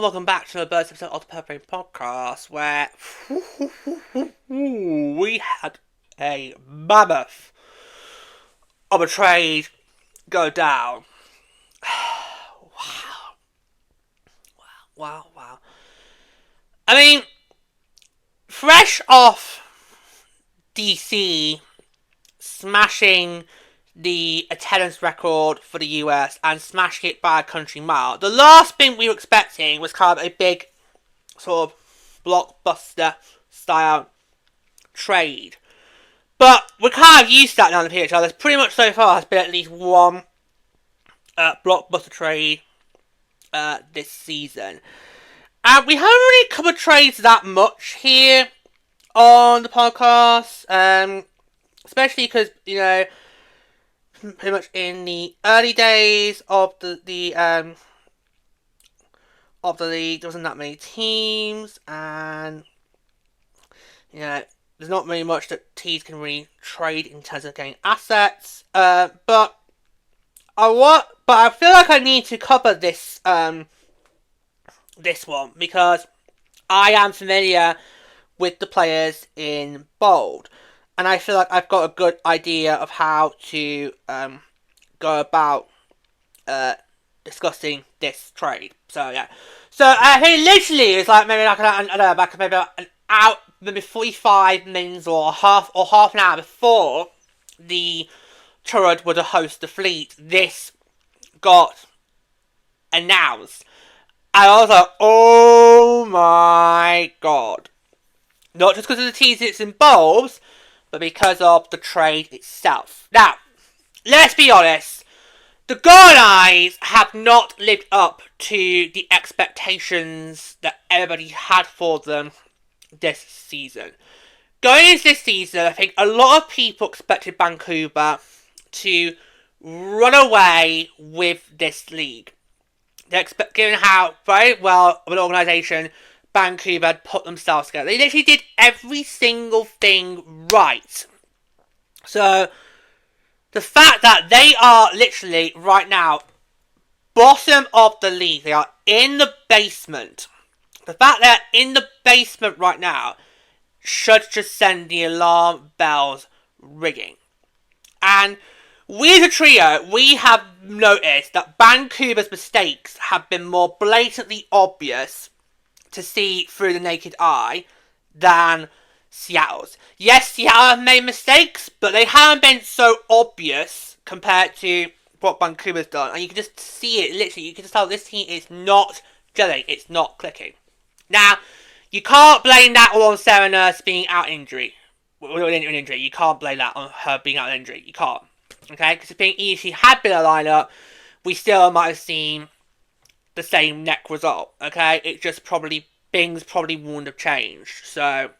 Welcome back to the first episode of the Perfect Podcast, where we had a mammoth of a trade go down. Wow. I mean, fresh off DC smashing the attendance record for the US and smashing it by a country mile, the last thing we were expecting was kind of a big sort of blockbuster style trade. But we're kind of used to that now in the PHL. There's pretty much so far has been at least one blockbuster trade this season. And we haven't really covered trades that much here on the podcast, especially because, you know, pretty much in the early days of the league, there wasn't that many teams, and you know, there's not really much that teams can really trade in terms of getting assets. But I feel like I need to cover this this one because I am familiar with the players in bold. And I feel like I've got a good idea of how to go about discussing this trade. So yeah, so I think literally it's like maybe like I don't know, back maybe an hour, maybe 45 minutes or half an hour before the turret were to host the fleet, this got announced. And I was like, oh my god! Not just because of the teams it's in bulbs, but because of the trade itself. Now, let's be honest. The Goldeneyes have not lived up to the expectations that everybody had for them this season. Going into this season, I think a lot of people expected Vancouver to run away with this league. They expect, given how very well of an organisation Vancouver had put themselves together. They literally did every single thing right. So, the fact that they are literally, right now, bottom of the league, they are in the basement. The fact they're in the basement right now should just send the alarm bells ringing. And we as a trio, we have noticed that Vancouver's mistakes have been more blatantly obvious to see through the naked eye than Seattle's. Yes, Seattle have made mistakes, but they haven't been so obvious compared to what Vancouver's done. And you can just see it, literally, you can just tell this team is not gelling, it's not clicking. Now, you can't blame that all on Sarah Nurse being out injury. You can't blame that on her being out injury. You can't. Okay? Because if she had been a lineup, we still might have seen the same net result, okay? It just probably, things probably wouldn't have changed. So,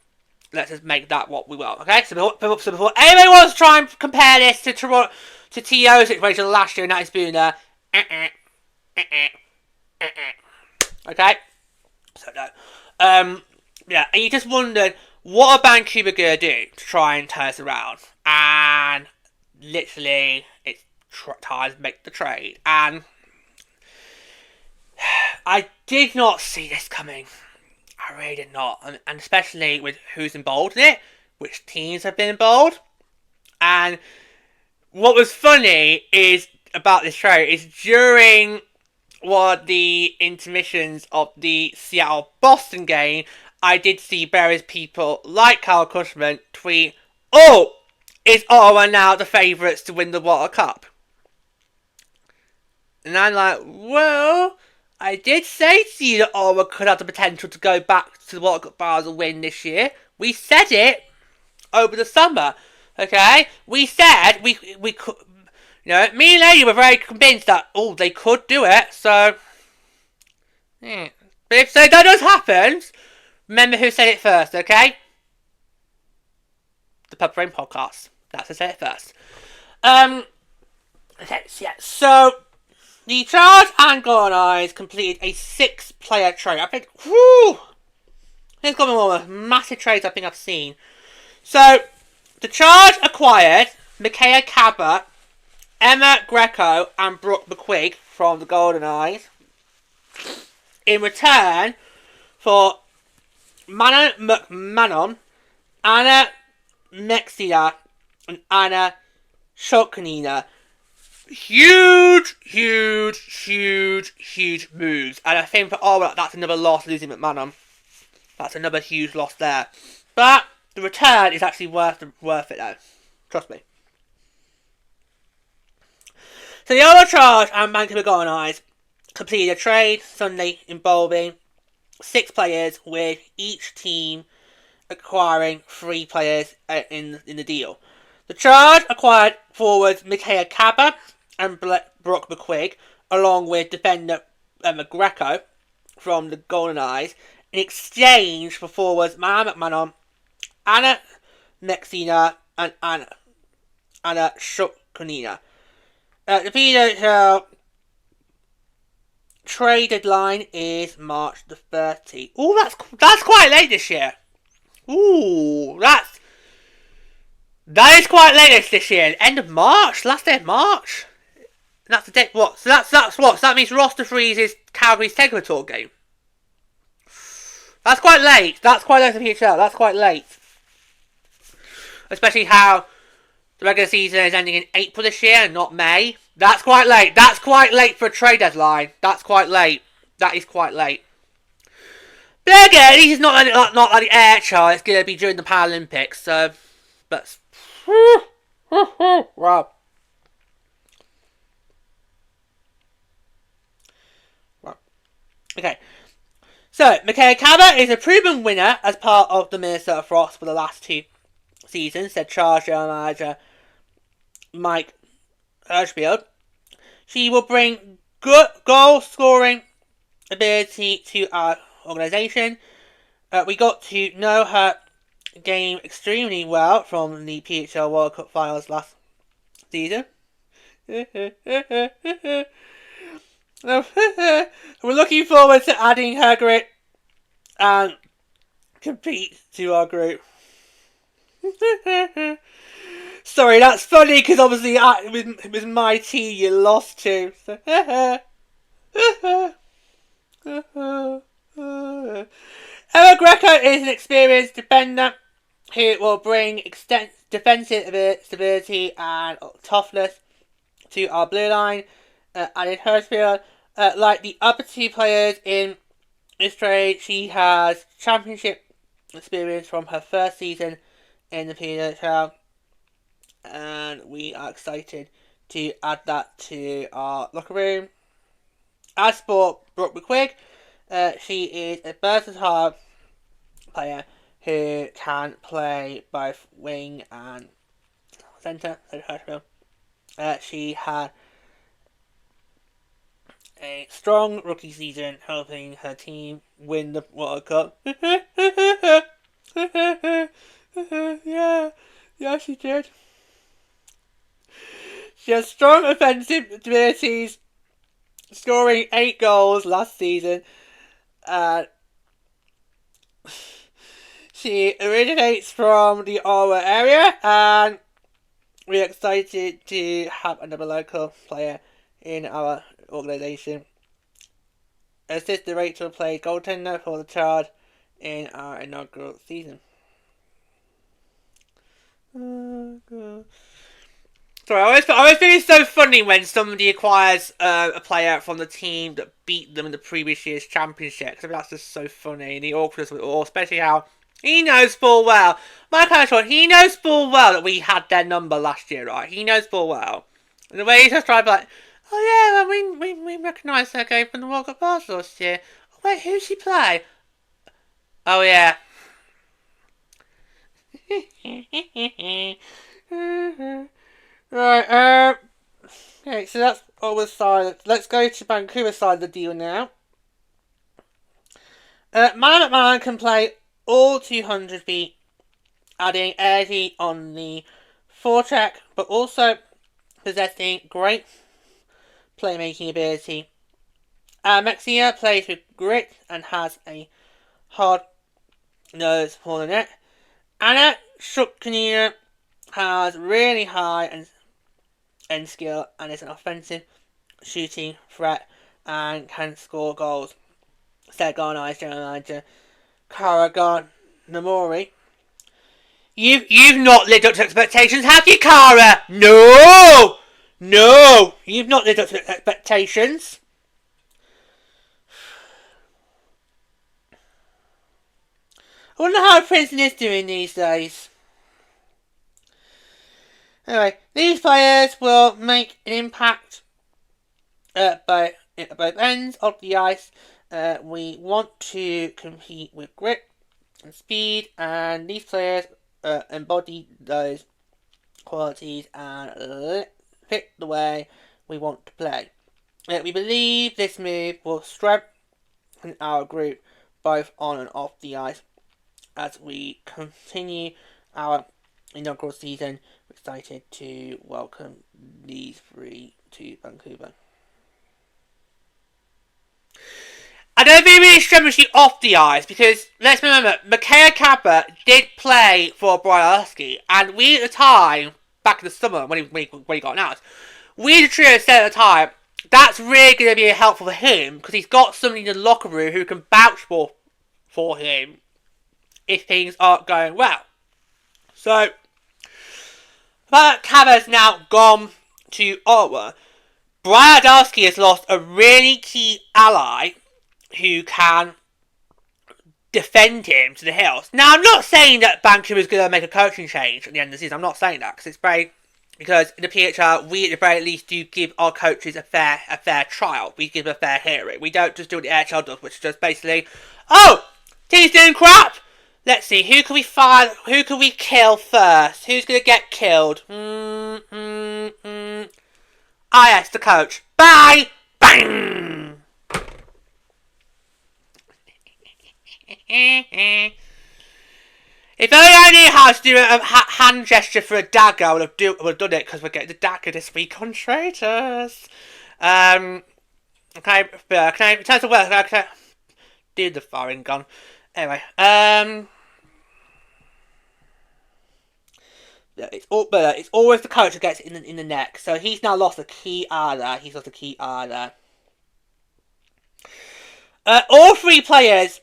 let's just make that what we will, okay? So before anybody wants to try and compare this to Toronto, to TO's situation last year, and that is Spooner, okay? So, no. Yeah, and you just wondered, what are Vancouver going to do to try and turn us around? And, literally, it's time to make the trade. And I did not see this coming. I really did not. And especially with who's involved in it, which teams have been involved. And what was funny is about this trade is during one of the intermissions of the Seattle-Boston game, I did see various people like Kyle Cushman tweet, "Oh, is Ottawa now the favourites to win the World Cup?" And I'm like, well, I did say to you that Ottawa could have the potential to go back to the World Cup finals and win this year. We said it over the summer, okay? We said we could, you know, me and Lady were very convinced that, oh, they could do it, so, yeah. But if so that does happen, remember who said it first, okay? the Pub Brain podcast. That's to say it first. Okay, so the Charge and Goldeneyes completed a 6-player trade. I think, it's got one of the massive trades I think I've seen. So, the Charge acquired Micaiah Cabot, Emma Greco, and Brooke McQuigg from the Goldeneyes in return for Manon McMahon, Anna Mexia, and Anna Shokanina. Huge moves. And I think for Ottawa, that's another loss, losing McMahon. That's another huge loss there. But the return is actually worth it though. Trust me. So the Ottawa Charge and Vancouver Goldeneyes completed a trade Sunday involving 6 players, with each team acquiring 3 players in the deal. The Charge acquired forwards Micaiah Cabot and Brooke McQuigg, along with defender Emma Greco from the Goldeneyes, in exchange for forwards Manon McMahon, Anna Mexina, and Anna Shokanina. The PHL trade deadline is March the 30th. Ooh, that's quite late this year. Ooh, that is quite late this year. End of March, last day of March. And that's the date. What? So that's what? So that means roster freezes Calgary's Tegma Tour game. That's quite late. That's quite late for PHL. That's quite late. Especially how the regular season is ending in April this year and not May. That's quite late. That's quite late for a trade deadline. That's quite late. That is quite late. But again, this is not like the air chart. It's going to be during the Paralympics. So, but wow. Okay. So, Micaiah Cabot is a proven winner as part of the Minnesota Frost for the last 2 seasons, said Charge General Manager Mike Hirschfield. She will bring good goal-scoring ability to our organisation. We got to know her game extremely well from the PHL World Cup finals last season. We're looking forward to adding her grit and compete to our group. Sorry, that's funny because obviously it was my team you lost to. So. Emma Greco is an experienced defender who will bring defensive stability and toughness to our blue line. Added Hirschfield. Like the other 2 players in this trade, she has championship experience from her first season in the PHL, and we are excited to add that to our locker room. As for Brooke McQuigg, she is a versatile player who can play both wing and centre. She had a strong rookie season, helping her team win the World Cup. Yeah, she did. She has strong offensive abilities, scoring 8 goals last season. She originates from the Ottawa area, and we're excited to have another local player in our organisation. Assistant Rachel played goaltender for the Charge in our inaugural season. Oh, God. Sorry, I always think it's so funny when somebody acquires a player from the team that beat them in the previous year's championship. Because that's just so funny, and the awkwardness of it all, especially how he knows full well. He knows full well that we had their number last year, right? He knows full well. And the way he's just trying to be like, oh yeah, well, we recognise her game from the World Cup last year. Oh, wait, who'd she play? Oh yeah. Right, okay, so that's Ottawa side. Let's go to Vancouver side of the deal now. Manon McMahon can play all 200 feet adding energy on the forecheck, but also possessing great playmaking ability. Maxia plays with grit and has a hard nose for the net. Anna Shuknina has really high end skill and is an offensive shooting threat and can score goals. Said Goldeneyes general manager Kara Namori. You've not lived up to expectations, have you, Kara? No! No! You've not lived up to expectations. I wonder how Princeton is doing these days. Anyway, these players will make an impact at both ends of the ice. We want to compete with grit and speed, and these players embody those qualities and fit the way we want to play. We believe this move will strengthen our group both on and off the ice as we continue our inaugural season. We're excited to welcome these three to Vancouver. I don't think we strengthen you off the ice because let's remember, Mikhail Kappa did play for Bryansky, and we at the time, back in the summer when he got announced, we the trio said at the time that's really going to be helpful for him because he's got somebody in the locker room who can vouch for him if things aren't going well. So, but Kappa's now gone to Ottawa. Bryansky has lost a really key ally who can defend him to the hills. Now, I'm not saying that Vancouver's going to make a coaching change at the end of the season. I'm not saying that because in the PHR, we at the very least do give our coaches a fair trial. We give them a fair hearing. We don't just do what the NHL does, which is just basically, oh, team's doing crap. Let's see, who can we fire? Who can we kill first? Who's going to get killed? Yes, the coach. Bye! Bang! If only I knew how to do a hand gesture for a dagger, I would have done it because we're getting the dagger this week on Traitors. Okay, can I in terms of work, can I do the firing gun? Anyway, it's always the coach who gets it in the neck. So he's now lost a key ally. All three players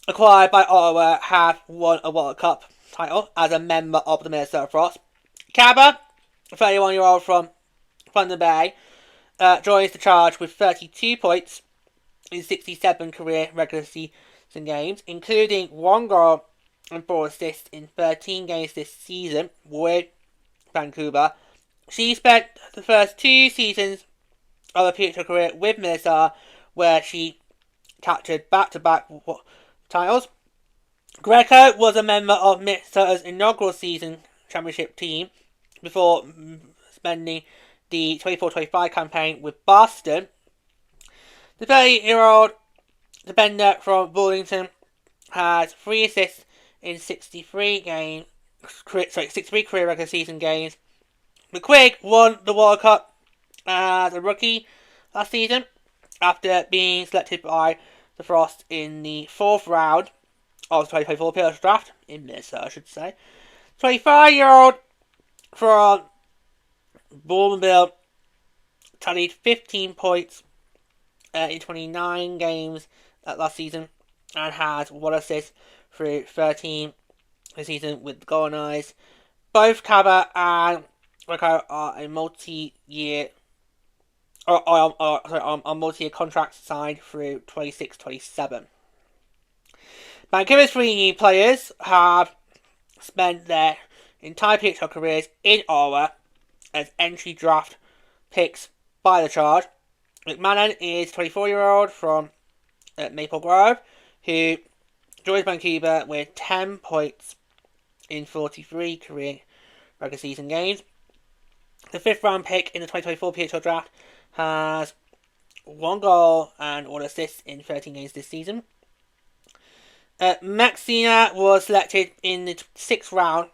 acquired by Ottawa have won a World Cup title as a member of the Minnesota Frost. Cabba, a 31-year-old from Thunder Bay, joins the Charge with 32 points in 67 career regular season games, including 1 goal and 4 assists in 13 games this season with Vancouver. She spent the first 2 seasons of her PHL career with Minnesota, where she captured back-to-back titles. Greco was a member of Minnesota's inaugural season championship team before spending the 24-25 campaign with Boston. The 30-year-old defender from Burlington has 3 assists in 63 career regular season games. McQuigg won the World Cup as a rookie last season after being selected by the Frost in the 4th round of the 2024 PHL draft, in Minnesota I should say. 25-year-old from Bournemouth tallied 15 points in 29 games last season and has 1 assist through 13 this season with the Goldeneyes. Both Cabba and Rico are a multi-year multi-year contracts signed through 26-27. Vancouver's 3 new players have spent their entire PHL careers in Ottawa as entry draft picks by the Charge. McMahon is a 24-year-old from Maple Grove who joins Vancouver with 10 points in 43 career regular season games. The 5th round pick in the 2024 PHL draft has 1 goal and 1 assist in 13 games this season. Maxina was selected in the 6th round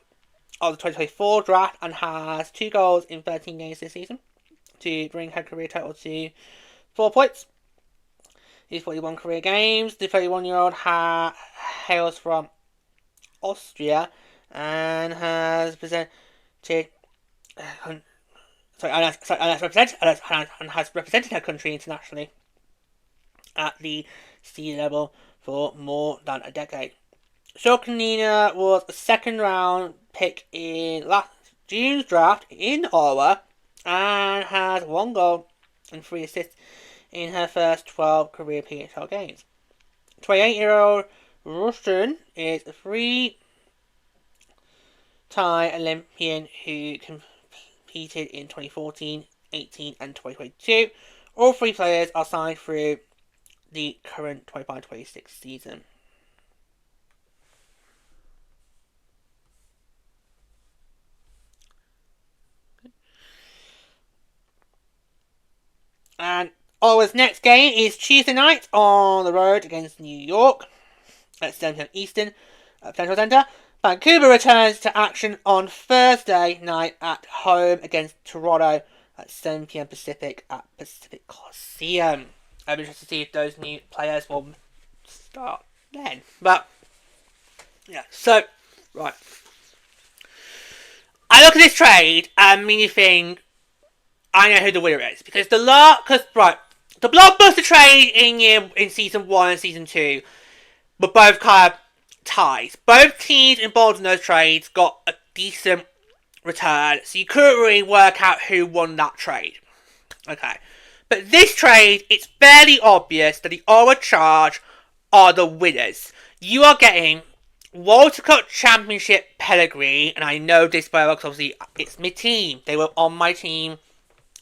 of the 2024 draft and has 2 goals in 13 games this season to bring her career total to 4 points. He's 41 career games. The 31-year-old hails from Austria and has presented represented her country internationally at the sea level for more than a decade. Charge Goldeneyes was a second-round pick in last June's draft in Ottawa and has 1 goal and 3 assists in her first 12 career PHL games. 28-year-old Russian is a 3-time Olympian who competed in 2014, 18 and 2022. All 3 players are signed through the current 25-26 season. And Ottawa's next game is Tuesday night on the road against New York at 7 p.m. Eastern at Central Centre. Vancouver returns to action on Thursday night at home against Toronto at 7 p.m. Pacific at Pacific Coliseum. I'm interested to see if those new players will start then. But, yeah, so, right. I look at this trade and you think, I know who the winner is. Because the blockbuster trade in season 1 and season 2 were both kind of ties. Both teams involved in those trades got a decent return, so you couldn't really work out who won that trade. Okay. But this trade, it's fairly obvious that the Ottawa Charge are the winners. You are getting Walter Cup Championship pedigree, and I know this by because obviously it's my team. They were on my team,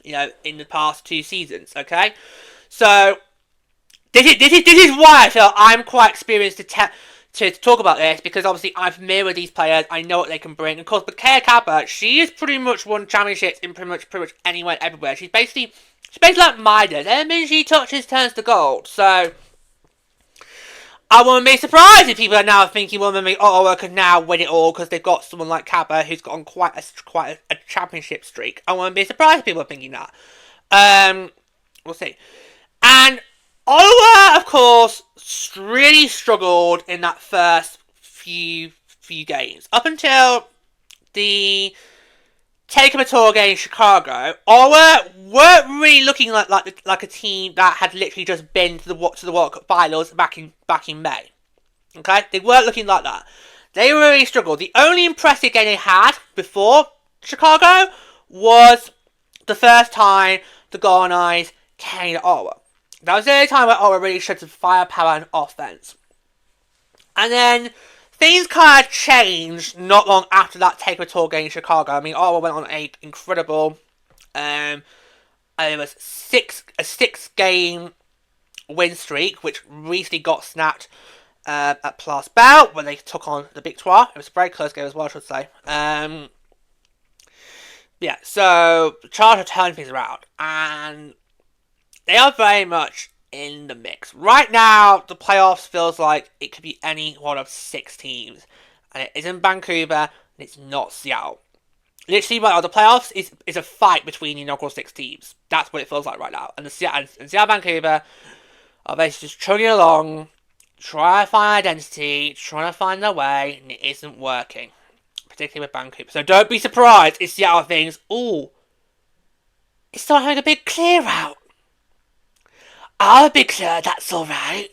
in the past 2 seasons, okay? So, this is why I feel I'm quite experienced to talk about this, because obviously I've mirrored these players, I know what they can bring. Of course, but Kaya Kappa, she has pretty much won championships in pretty much anywhere, everywhere. She's basically like Midas. Anything she touches turns to gold. So, I wouldn't be surprised if people are now thinking, well, maybe Ottawa could now win it all because they've got someone like Kappa who's got on quite a championship streak. I wouldn't be surprised if people are thinking that. We'll see. And Ottawa, of course, really struggled in that first few games. Up until the Take-Up Tour game in Chicago, Ottawa weren't really looking like a team that had literally just been to the World Cup finals back in May. Okay? They weren't looking like that. They really struggled. The only impressive game they had before Chicago was the first time the Goldeneyes came to Ottawa. That was the only time where Ottawa really showed some firepower and offense. And then things kind of changed not long after that Take-Up Tour game in Chicago. I mean, Ottawa went on an incredible, it was a 6-game win streak, which recently got snapped at Place Bell when they took on the Big Trois. It was a very close game as well, I should say. Yeah, so the Charge are turning things around, and they are very much in the mix. Right now, the playoffs feels like it could be any one of 6 teams. And it isn't Vancouver, and it's not Seattle. Literally, the playoffs is a fight between the inaugural 6 teams. That's what it feels like right now. And Seattle Vancouver are basically just chugging along, trying to find identity, trying to find their way, and it isn't working. Particularly with Vancouver. So don't be surprised if Seattle thinks, ooh, it's not having a big clear out. I'll be clear, that's alright.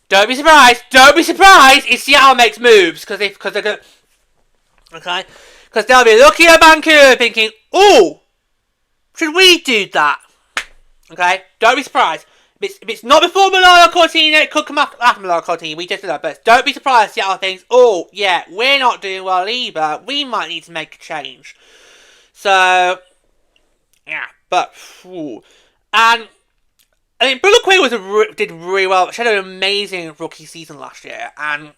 Don't be surprised if Seattle makes moves, because they're going to, okay? Because they'll be looking at Vancouver thinking, ooh, should we do that? Okay? Don't be surprised. If it's not before Milano Cortina, it could come after Milano Cortina, we just did that, but don't be surprised if Seattle thinks, oh, yeah, we're not doing well either, we might need to make a change. So, yeah, but, ooh. And I mean, Brooke Quinn did really well. She had an amazing rookie season last year and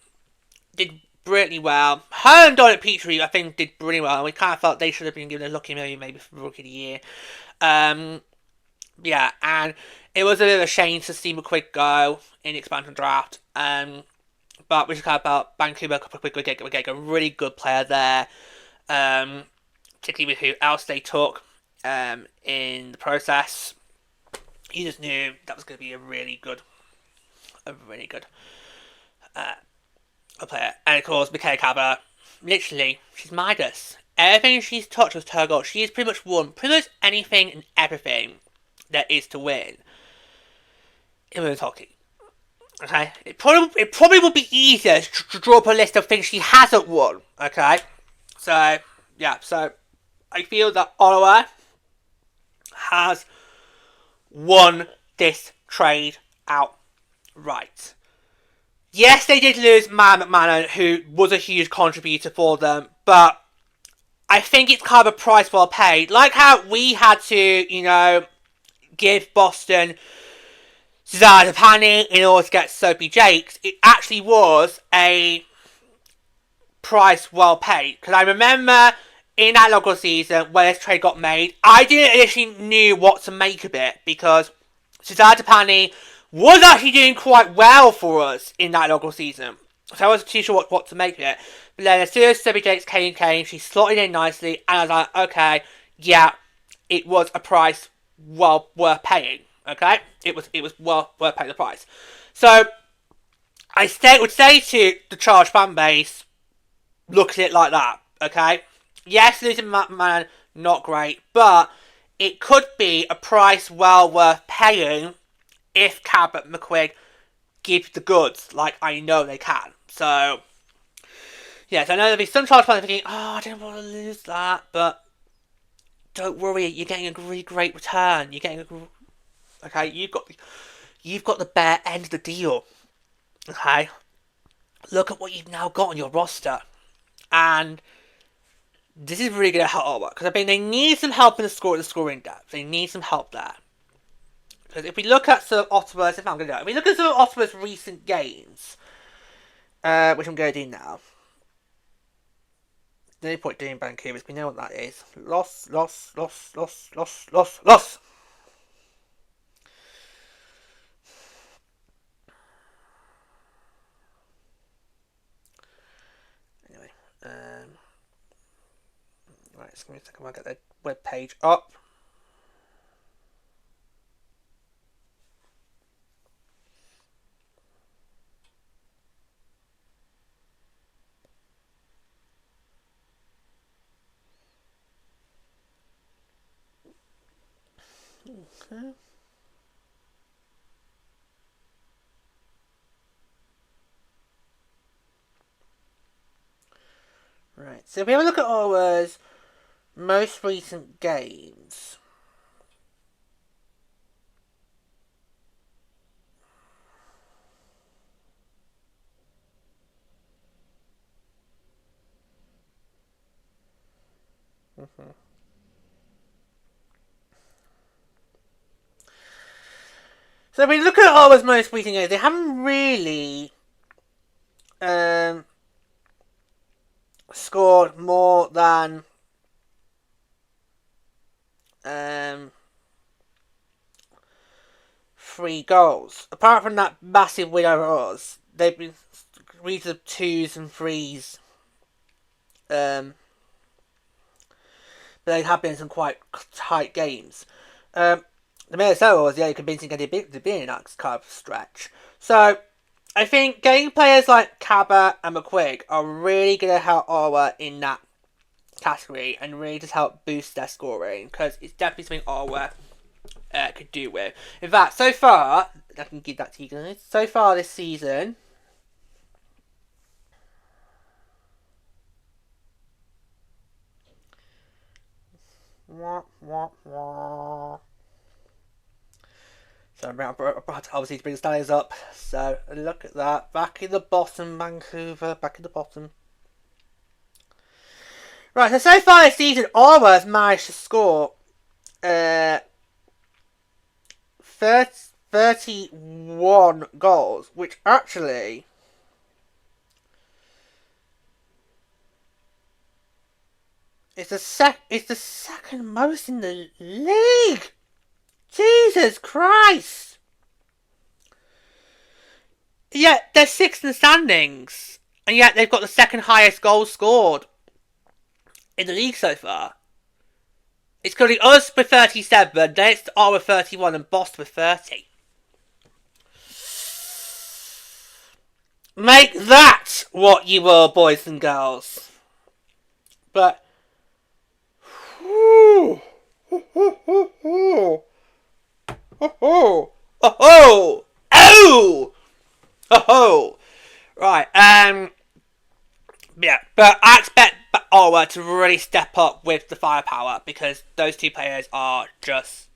did brilliantly well. Her and Dominic Petrie, I think, did brilliantly well. And we kind of felt they should have been given a lucky maybe for Rookie of the Year. Yeah, and it was a bit of a shame to see McQuigg go in the expansion draft. but we just talk about Vancouver. We're getting a really good player there, particularly with who else they took in the process. You just knew that was going to be a really good player. And of course, Michaela Cabra, literally, she's Midas. Everything she's touched was her goal. She's pretty much won pretty much anything and everything there is to win in women's hockey. Okay? It probably would be easier to draw up a list of things she hasn't won. Okay? So, yeah. So, I feel that Ottawa has won this trade outright. Yes, they did lose Matt McMahon, who was a huge contributor for them, but I think it's kind of a price well paid. Like how we had to, give Boston Zara Pani in order to get Sophie Jakes. It actually was a price well paid. Because I remember in that local season when this trade got made, I didn't initially knew what to make of it because Zara Pani was actually doing quite well for us in that local season. So I wasn't too sure what to make of it. But then as soon as Sophie Jakes came, she slotted in nicely, and I was like, okay, yeah, it was a price well worth paying. Okay? It was well worth paying the price. So I would say to the Charge fan base, look at it like that. Okay? Yes, losing man, not great, but it could be a price well worth paying if Cabot McQuigg give the goods, like I know they can. So, yes, I know there'll be some Charge fans thinking, oh, I didn't want to lose that, but don't worry, you're getting a really great return. Okay, you've got the bare end of the deal. Okay, look at what you've now got on your roster, and this is really going to help Ottawa because I think they need some help in the scoring depth. They need some help there. Because if we look at some of Ottawa's, recent games, which I'm going to do now. No point doing Vancouver, we know what that is. Loss. Anyway, right, just give me a second, I'll get the web page up. Okay. Right, so if we have a look at Ottawa's most recent games. So if we look at Ottawa's most recent games, they haven't really scored more than 3 goals. Apart from that massive win over us, they've been regions of 2s and 3s. But they have been some quite tight games. The Minnesota was the only convincing to be in that kind of stretch. So, I think getting players like Cabot and McQuigg are really going to help Ottawa in that category and really just help boost their scoring because it's definitely something Ottawa could do with. In fact, so far, I can give that to you guys. So far this season, so I'm obviously to bring the standings up. So look at that. Back in the bottom, Vancouver. Back in the bottom. Right, so far this season, Ottawa has managed to score 31 goals, which actually is the second most in the league. Jesus Christ! Yet they're sixth in the standings, and yet they've got the second highest goals scored in the league so far. It's currently us with 37, then it's Ottawa with 31, and Boston with 30. Make that what you were, boys and girls. But oh, right. Yeah, but I expect Ottawa to really step up with the firepower because those two players are just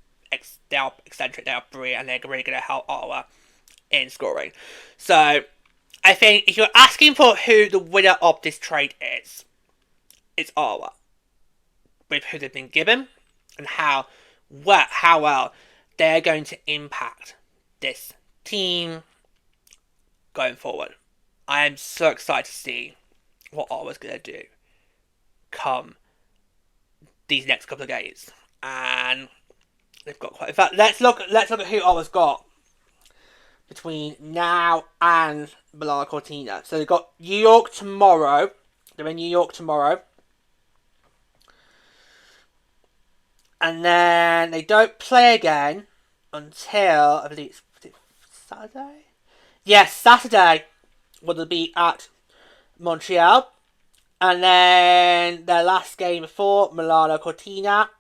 they are eccentric, they are brilliant, and they're really going to help Ottawa in scoring. So I think if you're asking for who the winner of this trade is, it's Ottawa. With who they've been given and how well they're going to impact this team going forward. I am so excited to see what Ottawa's going to do come these next couple of games. And they've got quite... In fact, let's look at who Ottawa's got between now and Milano Cortina. So they've got New York tomorrow. They're in New York tomorrow. And then they don't play again until, I believe it's Saturday? Yes, Saturday. Will they be at Montreal. And then their last game before Milano Cortina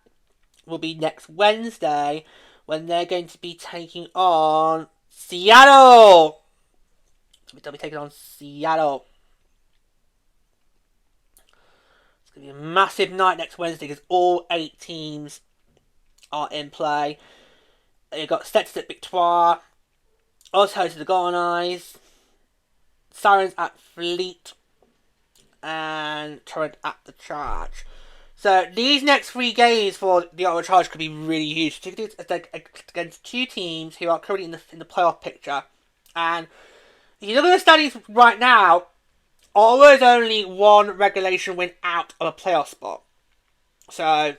will be next Wednesday when they're going to be taking on Seattle. They'll be taking on Seattle. It's going to be a massive night next Wednesday because all 8 teams are in play. You've got Stetson at Victoire, us hosting the Goldeneyes, Sirens at Fleet, and Torrent at the Charge. So these next 3 games for the Ottawa Charge could be really huge, against 2 teams who are currently in the playoff picture. And if you look at the standings right now, Ottawa is only 1 regulation win out of a playoff spot. So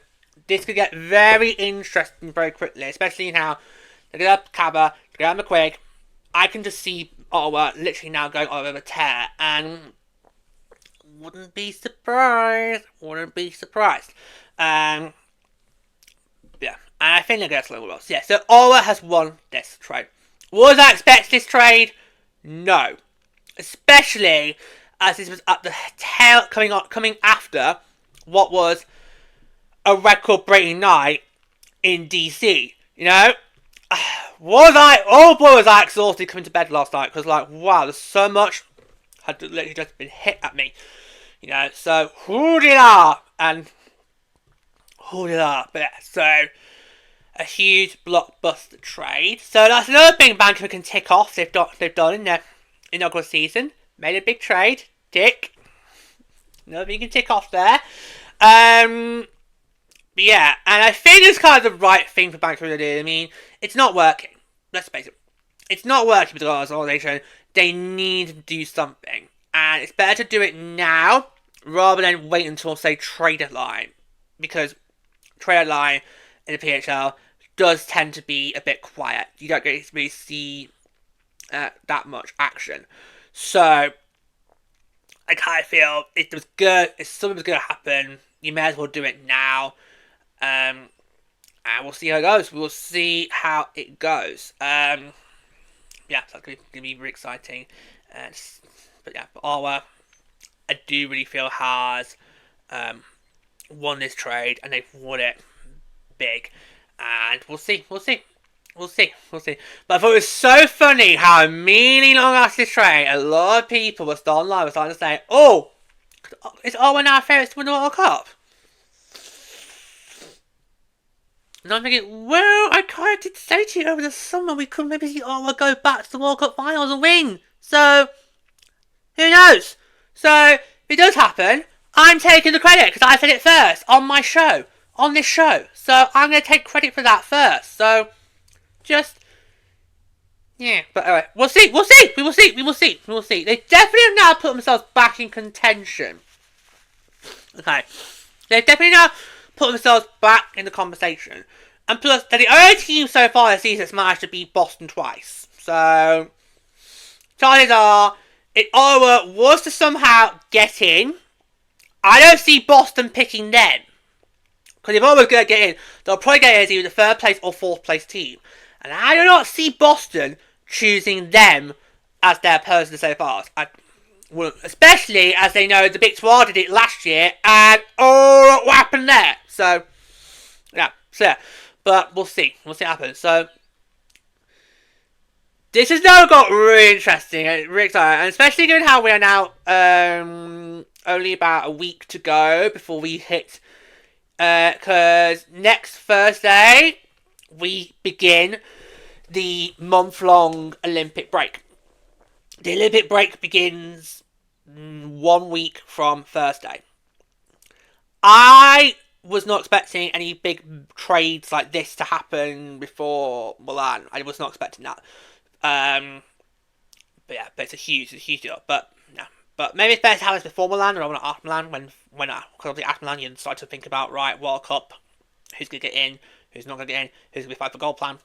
this could get very interesting very quickly, especially now they get up Cabba, they get up McQuaig. I can just see Ottawa literally now going over the tear, and wouldn't be surprised. Yeah, and I think they're going to slow well. So yeah, so Ottawa has won this trade. Was I expect this trade? No, especially as this was at the tail coming after what was a record-breaking night in DC. You know, was I exhausted coming to bed last night because wow, there's so much had literally just been hit at me. You know, so hoo-de-la. But yeah, so a huge blockbuster trade. So that's another thing Vancouver can tick off. They've done in their inaugural season. Made a big trade. Tick. Another thing you can tick off there. But yeah, and I think it's kind of the right thing for Vancouver to do. I mean, it's not working. Let's face it. It's not working with the organisation. They need to do something. And it's better to do it now rather than wait until, say, trade deadline. Because trade deadline in the PHL does tend to be a bit quiet. You don't get to really see that much action. So I kind of feel if something was going to happen, you may as well do it now. And we'll see how it goes. We'll see how it goes. Yeah, so it's going to be really exciting. But yeah, but Ottawa, I do really feel has won this trade, and they've won it big. And we'll see. But I thought it was so funny how immediately long after this trade, a lot of people were still online, were starting to say, "Oh, is Ottawa now favourites to win the World Cup?" And I'm thinking, well, I kind of did say to you over the summer we could maybe see Ottawa go back to the World Cup finals and win. So who knows? So if it does happen, I'm taking the credit because I said it first on my show, on this show. So I'm going to take credit for that first. So just, yeah. But anyway, we will see. They definitely have now put themselves back in contention. Okay. They've definitely now put themselves back in the conversation. And plus, they're the only team so far this season that's managed to beat Boston twice. So chances are, if Ottawa was to somehow get in, I don't see Boston picking them. Because if Ottawa's going to get in, they'll probably get in as either the 3rd place or 4th place team. And I do not see Boston choosing them as their person to say fast. Especially as they know the Big 12 did it last year, and what happened there? So, yeah. But we'll see. We'll see what happens. So, this has now got really interesting and really exciting, and especially given how we are now only about a week to go before we hit. Because next Thursday we begin the month-long Olympic break. The Olympic break begins 1 week from Thursday. I was not expecting any big trades like this to happen before Milan. I was not expecting that. But it's a huge deal. But maybe it's better to have this before Milan rather than after Milan. Because obviously after Milan you start to think about, right, World Cup, who's going to get in, who's not going to get in, who's going to be fighting for gold plan.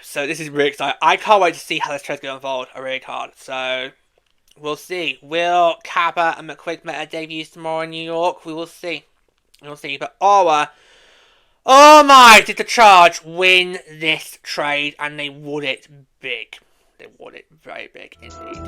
So this is really exciting. I can't wait to see how this trade's going to unfold. I really can't. So, we'll see. Will Cabot and McQuigg make their debuts tomorrow in New York? We will see. But Ottawa, oh my, did the Charge win this trade, and they won it big. They won it very big indeed.